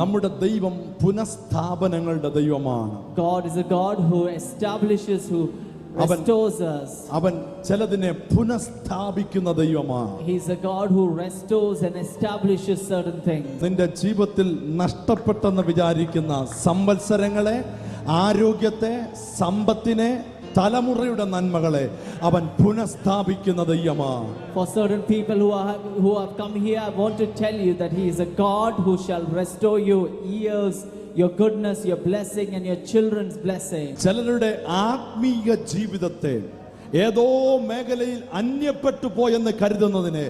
നമ്മുടെ ദൈവം പുനഃസ്ഥാപനങ്ങളുടെ ദൈവമാണ്. God is a God who establishes, who restores us. അവൻ ചിലതിനെ പുനഃസ്ഥാപിക്കുന്ന ദൈവമാണ്. He is a God who restores and establishes certain things. നിന്റെ ജീവിതത്തിൽ നഷ്ടപ്പെട്ടെന്ന് വിചാരിക്കുന്ന സംവത്സരങ്ങളെ, ആരോഗ്യത്തെ, സമ്പത്തിനെ, തലമുറയുടെ നന്മകളെ അവൻ പുനഃസ്ഥാപിക്കുന്ന ദൈവമാണ്. For certain people who have come here, I want to tell you that He is a God who shall restore your years, your goodness, your blessing and your children's blessing. ചിലരുടെ ആത്മീയ ജീവിതത്തെ ഏതോ മേഖലയിൽ അന്യപ്പെട്ടു പോയെന്ന് കരുതുന്നതിനെ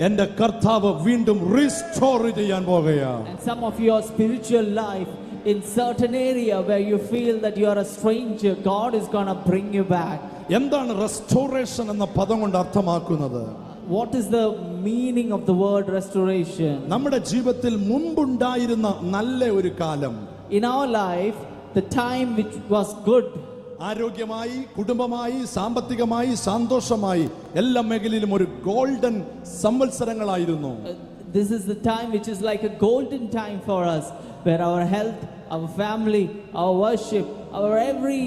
എൻ്റെ കർത്താവ് വീണ്ടും റീസ്റ്റോർ ചെയ്യാൻ പോകുകയാണ്. And some of your spiritual life, in certain area where you feel that you are a stranger, God is going to bring you back. എന്താണ് റെസ്റ്റോറേഷൻ എന്ന പദം കൊണ്ട് അർത്ഥമാക്കുന്നത്? What is the meaning of the word restoration? നമ്മുടെ ജീവിതത്തിൽ മുൻപുണ്ടായിരുന്ന നല്ല ഒരു കാലം, In our life, the time which was good, ആരോഗ്യമായി, കുടുംബമായി, സാമ്പത്തികമായി, സന്തോഷമായി എല്ലാ മേഖലയിലും ഒരു golden സംവത്സരങ്ങളായിരുന്നു. this is the time which is like a golden time for us, where our health, our family, our worship, our every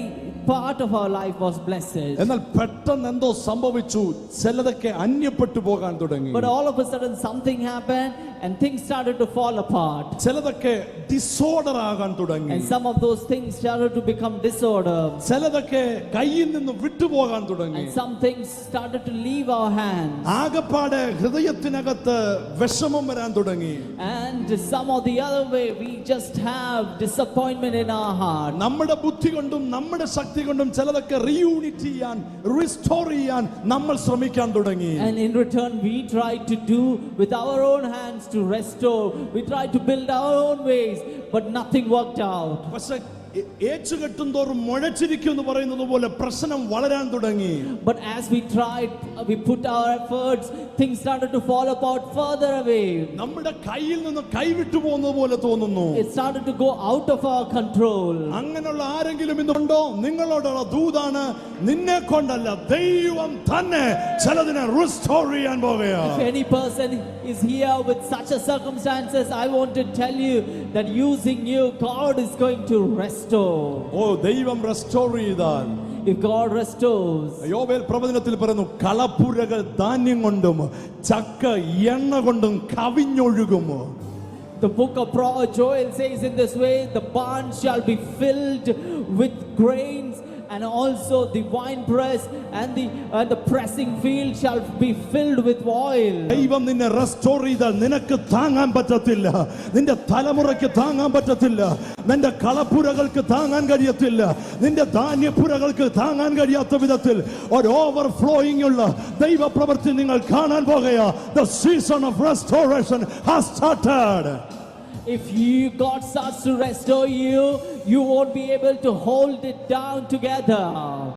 part of our life was blessed. എന്നാൽ പെട്ടെന്ന് എന്തോ സംഭവിച്ചു, ചിലതൊക്കെ അന്യപ്പെട്ടു പോകാൻ തുടങ്ങി. But all of a sudden something happened and things started to fall apart. ചിലതൊക്കെ disorder ആകാൻ തുടങ്ങി. And some of those things started to become disorder. ചിലതൊക്കെ കയ്യിൽ നിന്ന് വിട്ടുപോകാൻ തുടങ്ങി. And some things started to leave our hands. ആകപ്പാടെ ഹൃദയത്തിനകത്ത് വിഷമം വരാൻ തുടങ്ങി. And some or the other way, we just have disappointment in our heart. നമ്മുടെ ബുദ്ധി കൊണ്ടും നമ്മുടെ ശക്തി കൊണ്ടും ചിലതൊക്കെ റീയൂണിറ്റ് ചെയ്യാൻ, റിസ്റ്റോർ ചെയ്യാൻ നമ്മൾ ശ്രമിക്കാൻ തുടങ്ങി. And in return we try to do with our own hands to restore. We try to build our own ways, but nothing worked out. പക്ഷേ ഏച്ചുകെട്ടും തോറും മുഴച്ചിരിക്കും എന്ന് പറയുന്നത് പോലെ പ്രശ്നം വളരാൻ തുടങ്ങി. But as we tried, we put our efforts, things started to fall apart further away. നമ്മുടെ കയ്യിൽ നിന്ന് കൈവിട്ടു പോകുന്നത് പോലെ തോന്നുന്നു. It started to go out of our control. അങ്ങനെയുള്ള ആരെങ്കിലും ഇന്നുണ്ടോ? നിങ്ങളോടുള്ള ദൂതാണ്, നിന്നെ കൊണ്ടല്ല, ദൈവം തന്നെ ചിലതിനെ റിസ്റ്റോർ ചെയ്യാൻ പോകുകയാണ്. If any person is here with such a circumstances, I want to tell you that using you, God is going to restore. ഓ, ദൈവം റെസ്റ്റോർ ചെയ്താൽ, if God restores, യോബേൽ പ്രവചനത്തിൽ പറയുന്നു, കളപ്പുരകൾ ധാന്യം കൊണ്ടും ചക്ക എണ്ണ കൊണ്ടും കവിഞ്ഞൊഴുകും. the book of Joel says in this way, the barn shall be filled with grains, and also the wine press and the pressing field shall be filled with oil. ദൈവം നിന്നെ restore ചെയ്താൽ നിനക്ക് താങ്ങാൻ പറ്റത്തില്ല, നിന്റെ തലമുറയ്ക്ക് താങ്ങാൻ പറ്റത്തില്ല, നിന്റെ കളപ്പുരകൾക്ക് താങ്ങാൻ കഴിയത്തില്ല, നിന്റെ ധാന്യപ്പുരകൾക്ക് താങ്ങാൻ കഴിയാത്ത വിധത്തിൽ ഒരു ഓവർഫ്ലോയിങ് ഉള്ള ദൈവപ്രവൃത്തി നിങ്ങൾ കാണാൻ പോകുകയാ. The season of restoration has started. If God starts to restore you, you won't be able to hold it down together.